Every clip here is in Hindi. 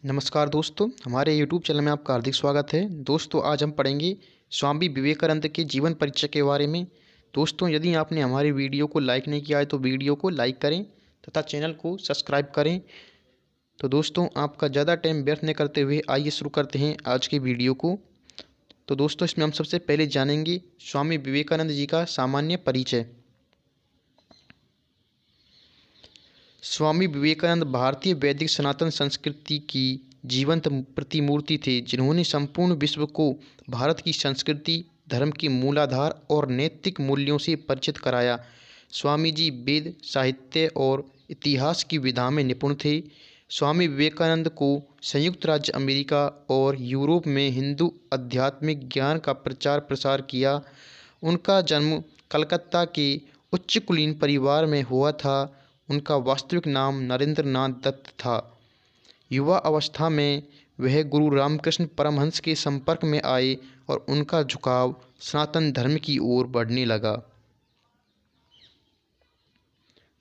नमस्कार दोस्तों, हमारे YouTube चैनल में आपका हार्दिक स्वागत है। दोस्तों, आज हम पढ़ेंगे स्वामी विवेकानंद के जीवन परिचय के बारे में। दोस्तों, यदि आपने हमारी वीडियो को लाइक नहीं किया है तो वीडियो को लाइक करें तथा चैनल को सब्सक्राइब करें। तो दोस्तों, आपका ज़्यादा टाइम व्यर्थ न करते हुए आइए शुरू करते हैं आज के वीडियो को। तो दोस्तों, इसमें हम सबसे पहले जानेंगे स्वामी विवेकानंद जी का सामान्य परिचय। स्वामी विवेकानंद भारतीय वैदिक सनातन संस्कृति की जीवंत प्रतिमूर्ति थे, जिन्होंने संपूर्ण विश्व को भारत की संस्कृति, धर्म के मूलाधार और नैतिक मूल्यों से परिचित कराया। स्वामी जी वेद, साहित्य और इतिहास की विधा में निपुण थे। स्वामी विवेकानंद को संयुक्त राज्य अमेरिका और यूरोप में हिंदू आध्यात्मिक ज्ञान का प्रचार प्रसार किया। उनका जन्म कलकत्ता के उच्च कुलीन परिवार में हुआ था। उनका वास्तविक नाम नरेंद्र नाथ दत्त था। युवा अवस्था में वह गुरु रामकृष्ण परमहंस के संपर्क में आए और उनका झुकाव सनातन धर्म की ओर बढ़ने लगा।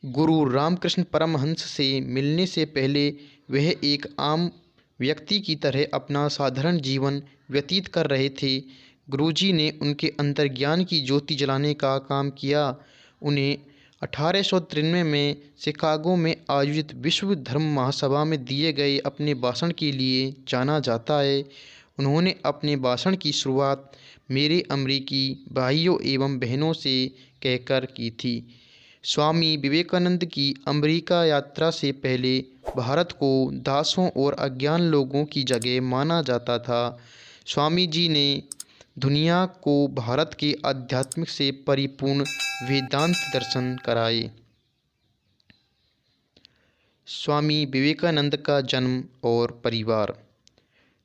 गुरु रामकृष्ण परमहंस से मिलने से पहले वह एक आम व्यक्ति की तरह अपना साधारण जीवन व्यतीत कर रहे थे। गुरुजी ने उनके अंतर्ज्ञान की ज्योति जलाने का काम किया। उन्हें 1893 में शिकागो में आयोजित विश्व धर्म महासभा में दिए गए अपने भाषण के लिए जाना जाता है। उन्होंने अपने भाषण की शुरुआत मेरे अमेरिकी भाइयों एवं बहनों से कहकर की थी। स्वामी विवेकानंद की अमेरिका यात्रा से पहले भारत को दासों और अज्ञान लोगों की जगह माना जाता था। स्वामी जी ने दुनिया को भारत के आध्यात्मिक से परिपूर्ण वेदांत दर्शन कराए। स्वामी विवेकानंद का जन्म और परिवार।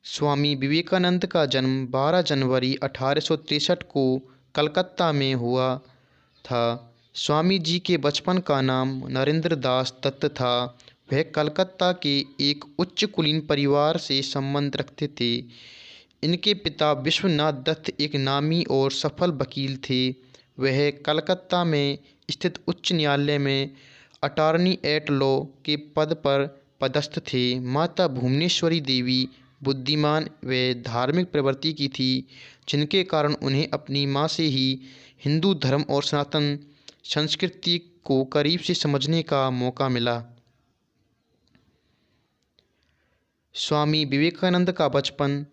स्वामी विवेकानंद का जन्म 12 जनवरी 1863 को कलकत्ता में हुआ था। स्वामी जी के बचपन का नाम नरेंद्र दास दत्त था। वह कलकत्ता के एक उच्च कुलीन परिवार से संबंध रखते थे। इनके पिता विश्वनाथ दत्त एक नामी और सफल वकील थे। वह कलकत्ता में स्थित उच्च न्यायालय में अटॉर्नी एट लॉ के पद पर पदस्थ थे। माता भुवनेश्वरी देवी बुद्धिमान व धार्मिक प्रवृत्ति की थी, जिनके कारण उन्हें अपनी माँ से ही हिंदू धर्म और सनातन संस्कृति को करीब से समझने का मौका मिला। स्वामी विवेकानंद का बचपन।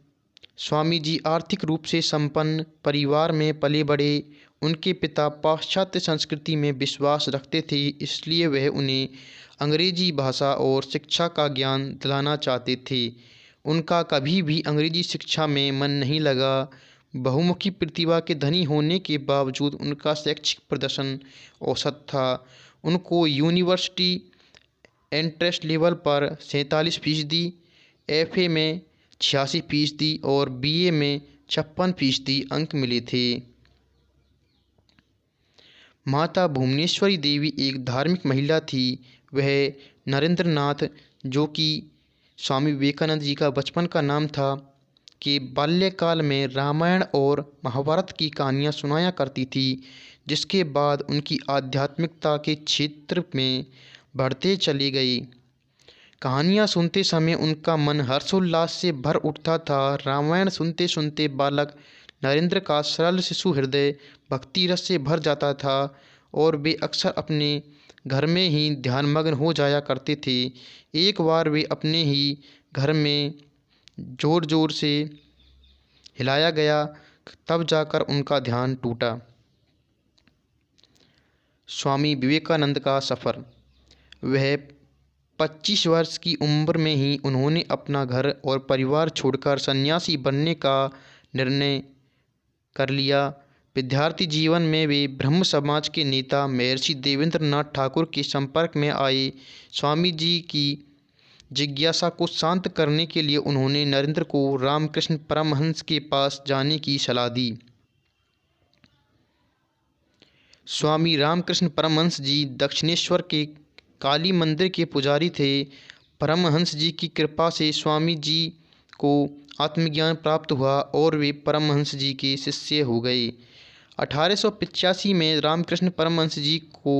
स्वामी जी आर्थिक रूप से संपन्न परिवार में पले बड़े। उनके पिता पाश्चात्य संस्कृति में विश्वास रखते थे, इसलिए वह उन्हें अंग्रेजी भाषा और शिक्षा का ज्ञान दिलाना चाहते थे। उनका कभी भी अंग्रेजी शिक्षा में मन नहीं लगा। बहुमुखी प्रतिभा के धनी होने के बावजूद उनका शैक्षिक प्रदर्शन औसत था। उनको यूनिवर्सिटी एंट्रेंस लेवल पर 47%, एफए में 86% और बीए में 56% अंक मिले थे। माता भुवनेश्वरी देवी एक धार्मिक महिला थी। वह नरेंद्र नाथ, जो कि स्वामी विवेकानंद जी का बचपन का नाम था, के बाल्यकाल में रामायण और महाभारत की कहानियाँ सुनाया करती थी, जिसके बाद उनकी आध्यात्मिकता के क्षेत्र में बढ़ते चली गई। कहानियाँ सुनते समय उनका मन हर्षोल्लास से भर उठता था। रामायण सुनते सुनते बालक नरेंद्र का सरल शिशु हृदय भक्ति रस से भर जाता था और वे अक्सर अपने घर में ही ध्यानमग्न हो जाया करते थे। एक बार वे अपने ही घर में जोर जोर से हिलाया गया, तब जाकर उनका ध्यान टूटा। स्वामी विवेकानंद का सफ़र। वह 25 वर्ष की उम्र में ही उन्होंने अपना घर और परिवार छोड़कर सन्यासी बनने का निर्णय कर लिया। विद्यार्थी जीवन में वे ब्रह्म समाज के नेता महर्षि देवेंद्र नाथ ठाकुर के संपर्क में आए। स्वामी जी की जिज्ञासा को शांत करने के लिए उन्होंने नरेंद्र को रामकृष्ण परमहंस के पास जाने की सलाह दी। स्वामी रामकृष्ण परमहंस जी दक्षिणेश्वर के काली मंदिर के पुजारी थे। परमहंस जी की कृपा से स्वामी जी को आत्मज्ञान प्राप्त हुआ और वे परमहंस जी के शिष्य हो गए। 1885 में रामकृष्ण परमहंस जी को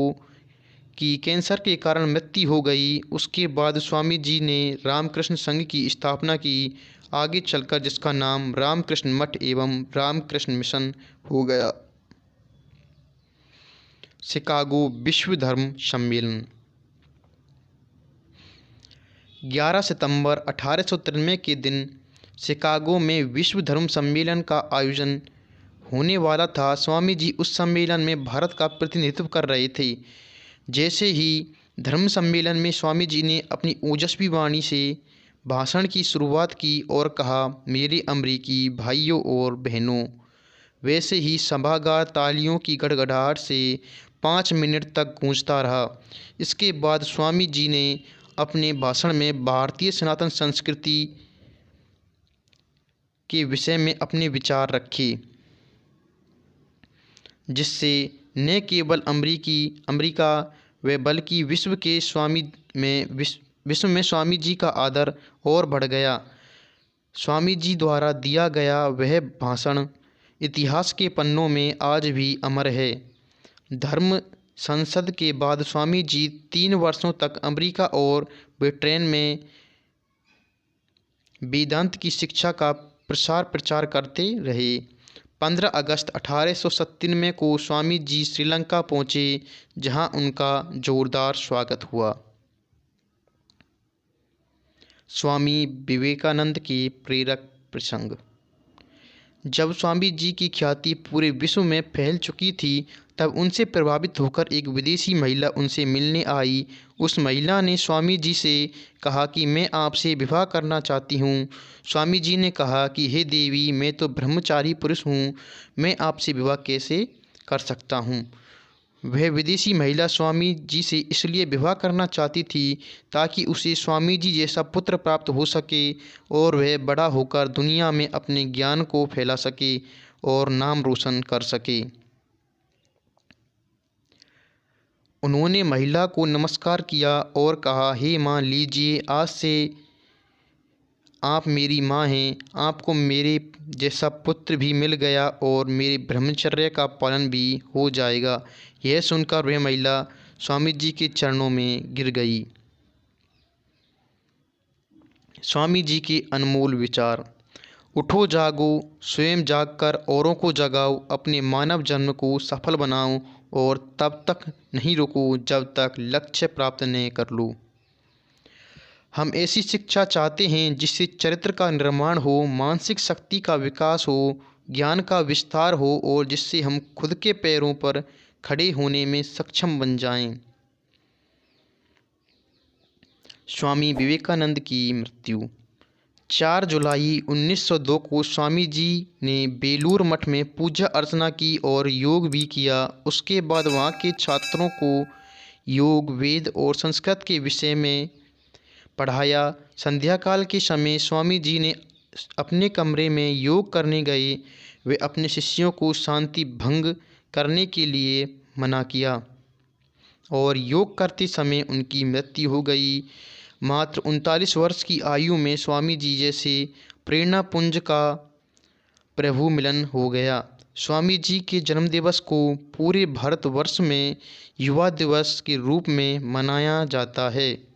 की कैंसर के कारण मृत्यु हो गई, उसके बाद स्वामी जी ने रामकृष्ण संघ की स्थापना की, आगे चलकर जिसका नाम रामकृष्ण मठ एवं रामकृष्ण मिशन हो गया। शिकागो विश्व धर्म सम्मेलन 11 सितंबर 1893 के दिन शिकागो में विश्व धर्म सम्मेलन का आयोजन होने वाला था। स्वामी जी उस सम्मेलन में भारत का प्रतिनिधित्व कर रहे थे। जैसे ही धर्म सम्मेलन में स्वामी जी ने अपनी ओजस्वी वाणी से भाषण की शुरुआत की और कहा, मेरे अमरीकी भाइयों और बहनों, वैसे ही सभागार तालियों की गड़गड़ाहट से 5 मिनट तक गूंजता रहा। इसके बाद स्वामी जी ने अपने भाषण में भारतीय सनातन संस्कृति के विषय में अपने विचार रखे, जिससे न केवल अमेरिका व बल्कि विश्व में स्वामी जी का आदर और बढ़ गया। स्वामी जी द्वारा दिया गया वह भाषण इतिहास के पन्नों में आज भी अमर है। धर्म संसद के बाद स्वामी जी 3 वर्षों तक अमेरिका और ब्रिटेन में वेदांत की शिक्षा का प्रचार करते रहे। 15 अगस्त 1897 को स्वामी जी श्रीलंका पहुँचे, जहां उनका जोरदार स्वागत हुआ। स्वामी विवेकानंद के प्रेरक प्रसंग। जब स्वामी जी की ख्याति पूरे विश्व में फैल चुकी थी, तब उनसे प्रभावित होकर एक विदेशी महिला उनसे मिलने आई। उस महिला ने स्वामी जी से कहा कि मैं आपसे विवाह करना चाहती हूँ। स्वामी जी ने कहा कि हे देवी, मैं तो ब्रह्मचारी पुरुष हूँ, मैं आपसे विवाह कैसे कर सकता हूँ। वह विदेशी महिला स्वामी जी से इसलिए विवाह करना चाहती थी ताकि उसे स्वामी जी जैसा पुत्र प्राप्त हो सके और वह बड़ा होकर दुनिया में अपने ज्ञान को फैला सके और नाम रोशन कर सके। उन्होंने महिला को नमस्कार किया और कहा, हे माँ, लीजिए, आज से आप मेरी माँ हैं। आपको मेरे जैसा पुत्र भी मिल गया और मेरे ब्रह्मचर्य का पालन भी हो जाएगा। यह सुनकर वह महिला स्वामी जी के चरणों में गिर गई। स्वामी जी के अनमोल विचार। उठो, जागो, स्वयं जागकर औरों को जगाओ, अपने मानव जन्म को सफल बनाओ और तब तक नहीं रुको जब तक लक्ष्य प्राप्त न कर लो। हम ऐसी शिक्षा चाहते हैं जिससे चरित्र का निर्माण हो, मानसिक शक्ति का विकास हो, ज्ञान का विस्तार हो और जिससे हम खुद के पैरों पर खड़े होने में सक्षम बन जाएं। स्वामी विवेकानंद की मृत्यु। 4 जुलाई 1902 को स्वामी जी ने बेलूर मठ में पूजा अर्चना की और योग भी किया। उसके बाद वहाँ के छात्रों को योग, वेद और संस्कृत के विषय में पढ़ाया। संध्या काल के समय स्वामी जी ने अपने कमरे में योग करने गए। वे अपने शिष्यों को शांति भंग करने के लिए मना किया और योग करते समय उनकी मृत्यु हो गई। मात्र 39 वर्ष की आयु में स्वामी जी जैसे प्रेरणापुंज का प्रभु मिलन हो गया। स्वामी जी के जन्मदिवस को पूरे भारतवर्ष में युवा दिवस के रूप में मनाया जाता है।